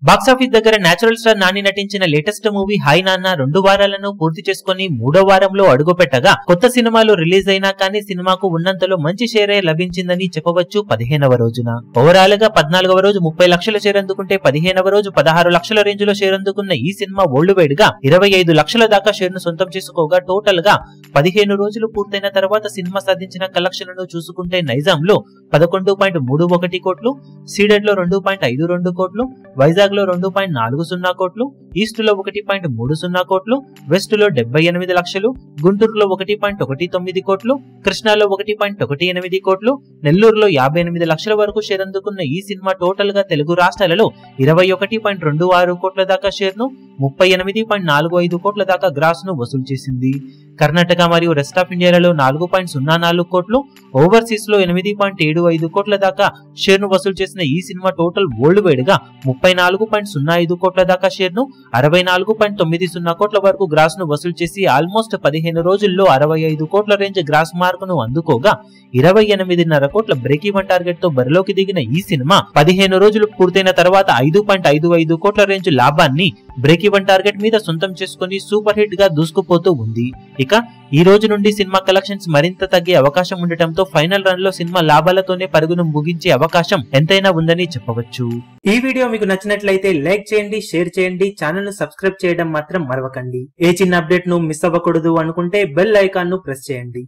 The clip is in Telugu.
బాక్సాఫీస్ దగ్గర నేచురల్ స్టార్ నాని నటించిన లేటెస్ట్ మూవీ హాయ్ నాన్న 2 వారాలను పూర్తి చేసుకుని 3వ వారంలో అడుగుపెట్టగా కొత్త సినిమాలు రిలీజ్ అయినా కానీ సినిమాకు ఉన్నంతలో మంచి షేరే లభించిందని చెప్పవచ్చు 15వ రోజున. ఓవరాల్ గా 14వ రోజు 30 లక్షల షేర్ అందుకుంటే 15వ రోజు 16 లక్షల రేంజ్ లో షేర్ అందుకున్న ఈ సినిమా వరల్డ్ వైడ్ గా 25 లక్షల దాకా షేర్ ను సొంతం చేసుకోగా టోటల్ గా 15 రోజులు పూర్తయిన తర్వాత సినిమా సాధించిన కలెక్షన్లను చూసుకుంటే నైజాం లో 11.31 కోట్లు, సీడెడ్ లో 2.52 కోట్లు, వైజాగ్ లో 2.40 కోట్లు, ఈస్ట్ లో 1.30 కోట్లు, వెస్ట్ లో 78 లక్షలు, గుంటూరులో 1.19 కోట్లు, కృష్ణాలో 1.18 కోట్లు, నెల్లూరులో 58 లక్షల వరకు షేర్ అందుకున్న ఈ సినిమా టోటల్ గా తెలుగు రాష్ట్రాలలో 21.26 కోట్ల దాకా షేర్ ను, 38.45 కోట్ల దాకా గ్రాస్ ను వసూలు చేసింది. కర్ణాటక మరియు రెస్ట్ ఆఫ్ ఇండియాలలో 4.04 కోట్లు, ఓవర్సీస్ లో 8.75 కోట్ల దాకా షేర్ ను వసూలు చేసిన ఈ సినిమా టోటల్ వరల్డ్ వైడ్ గా 34.05 కోట్ల దాకా షేర్ ను, 64.90 కోట్ల వరకు గ్రాస్ ను వసూలు చేసి ఆల్మోస్ట్ 15 రోజుల్లో 65 కోట్ల రేంజ్ గ్రాస్ మార్క్ ను అందుకోగా 28.5 కోట్ల బ్రేక్ ఈవెన్ టార్గెట్ తో బరిలోకి దిగిన ఈ సినిమా 15 రోజులు పూర్తయిన తర్వాత 5.55 కోట్ల రేంజ్ లాభాన్ని బ్రేక్ ఈవెన్ టార్గెట్ మీద సొంతం చేసుకుని సూపర్ హిట్ గా దూసుకుపోతూ ఉంది. ఇక ఈ రోజు నుండి సినిమా కలెక్షన్స్ మరింత తగ్గే అవకాశం ఉండటంతో ఫైనల్ రన్ లో సినిమా లాభాలతోనే పరుగును ముగించే అవకాశం ఎంతైనా ఉందని చెప్పవచ్చు. ఈ వీడియో మీకు నచ్చినట్లయితే లైక్ చేయండి, షేర్ చేయండి, ఛానల్ ను సబ్స్క్రైబ్ చేయడం మాత్రం మరవకండి. ఏ చిన్న అప్డేట్ ను మిస్ అవ్వకూడదు అనుకుంటే బెల్ ఐకాన్ ను ప్రెస్ చేయండి.